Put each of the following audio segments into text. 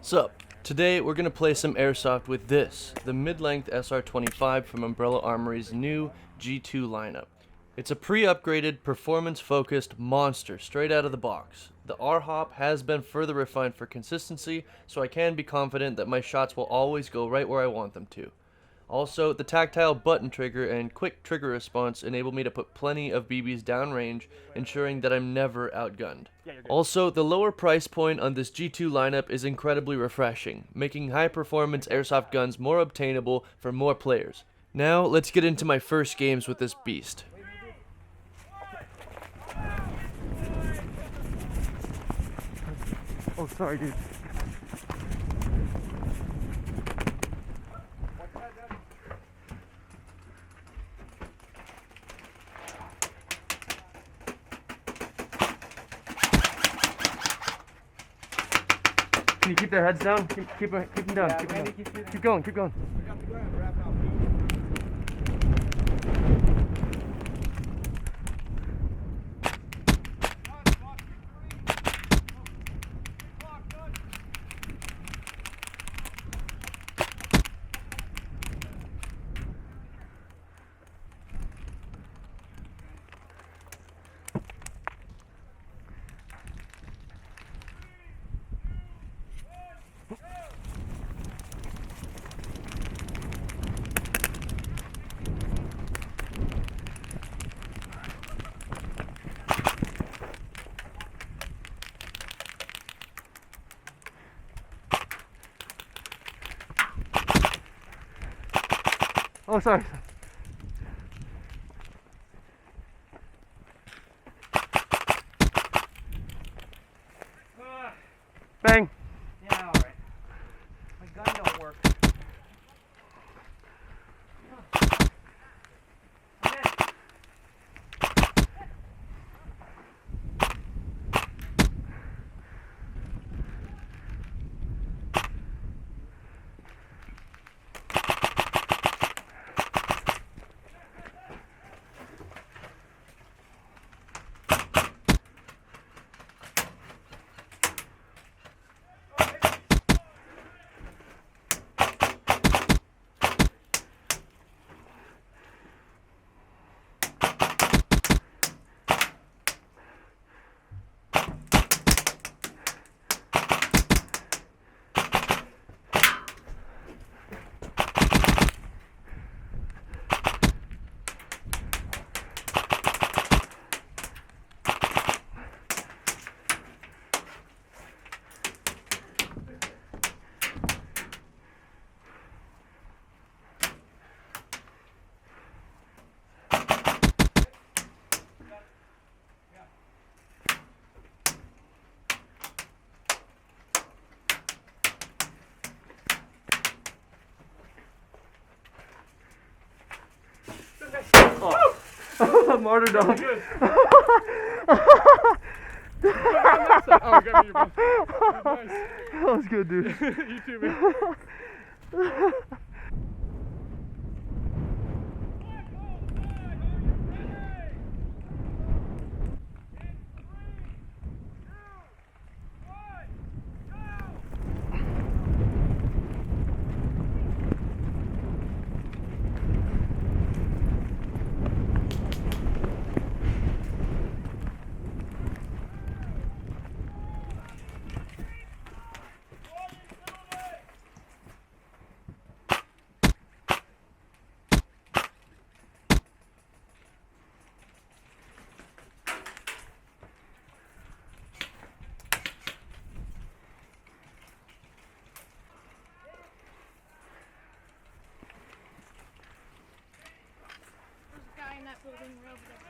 Sup? Today we're gonna play some Airsoft with this, the mid-length SR25 from Umbrella Armory's new G2 lineup. It's a pre-upgraded, performance-focused monster straight out of the box. The R-Hop has been further refined for consistency, so I can be confident that my shots will always go right where I want them to. Also, the tactile button trigger and quick trigger response enable me to put plenty of BBs downrange, ensuring that I'm never outgunned. Also, the lower price point on this G2 lineup is incredibly refreshing, making high-performance airsoft guns more obtainable for more players. Now, let's get into my first games with this beast. Oh, sorry, dude. Can you keep their heads down? Keep them down. Yeah, keep them Randy, down. Keep going. Keep going. Oh, sorry. Bang. Yeah, alright. My gun don't work. Oh. Martyrdom. Oh, got me, bro. Nice. That was good, dude. You too, man. In that building over there.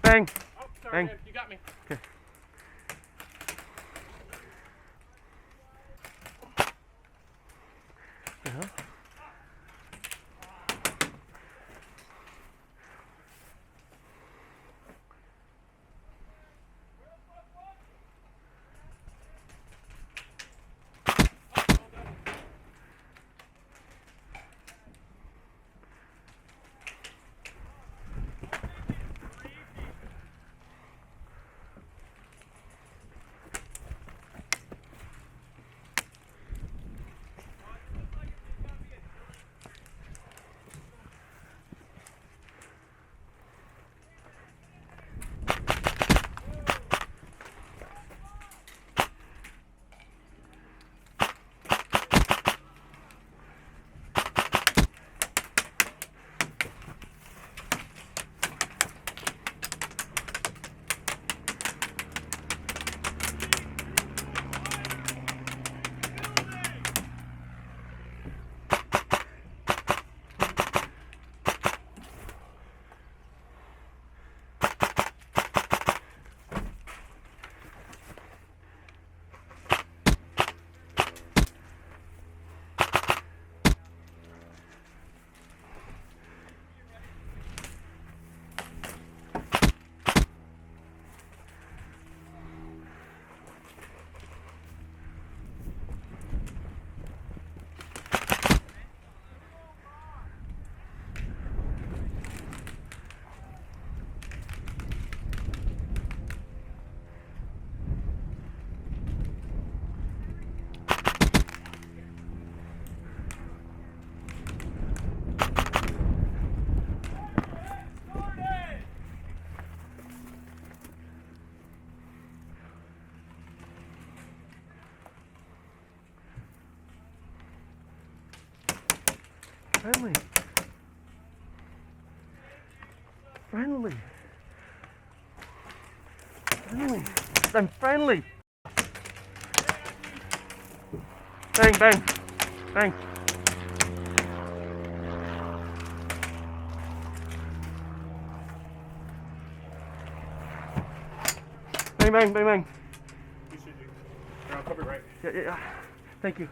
Bang. Oh, sorry, Bang. man. You got me. Okay. Friendly. Friendly. Friendly. I'm friendly. Bang, bang. Bang. Bang, bang, bang, bang. Appreciate you. Here, I'll cover it right. Yeah, yeah, yeah. Thank you.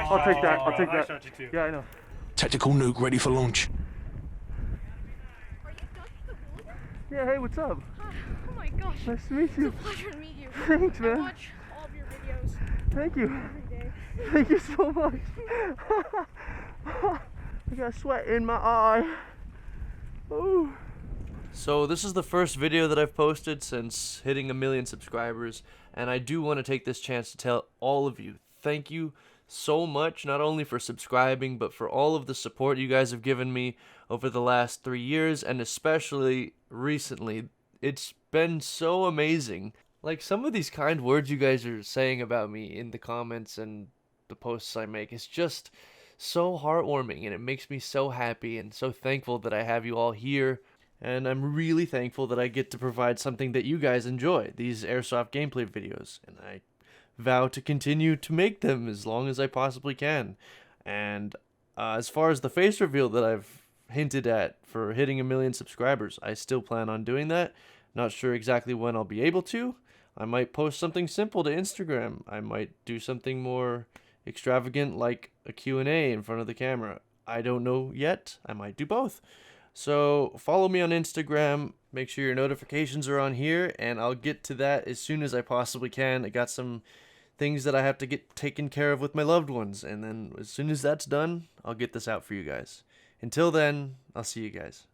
I'll take that. I'll take I that. shot you too. Yeah, I know. Tactical nuke ready for launch. Are you Dusty the Hooligan? Yeah, hey, what's up? Hi. Oh my gosh. Nice to meet It's a you. pleasure to meet you. Thanks, I man. watch all of your videos Thank you. every day. Thank you so much. I got sweat in my eye. Ooh. So this is the first video that I've posted since hitting 1 million subscribers, and I do want to take this chance to tell all of you thank you so much, not only for subscribing, but for all of the support you guys have given me over the last 3 years, and especially recently. It's been so amazing. Like, some of these kind words you guys are saying about me in the comments and the posts I make, it's just so heartwarming, and it makes me so happy and so thankful that I have you all here. And I'm really thankful that I get to provide something that you guys enjoy, these Airsoft gameplay videos, and I vow to continue to make them as long as I possibly can. And as far as the face reveal that I've hinted at for hitting 1 million subscribers, I still plan on doing that. Not sure exactly when I'll be able to. I might post something simple to Instagram. I might do something more extravagant like a Q&A in front of the camera. I don't know yet. I might do both. So follow me on Instagram, make sure your notifications are on here, and I'll get to that as soon as I possibly can. I got some things that I have to get taken care of with my loved ones, and then as soon as that's done, I'll get this out for you guys. Until then, I'll see you guys.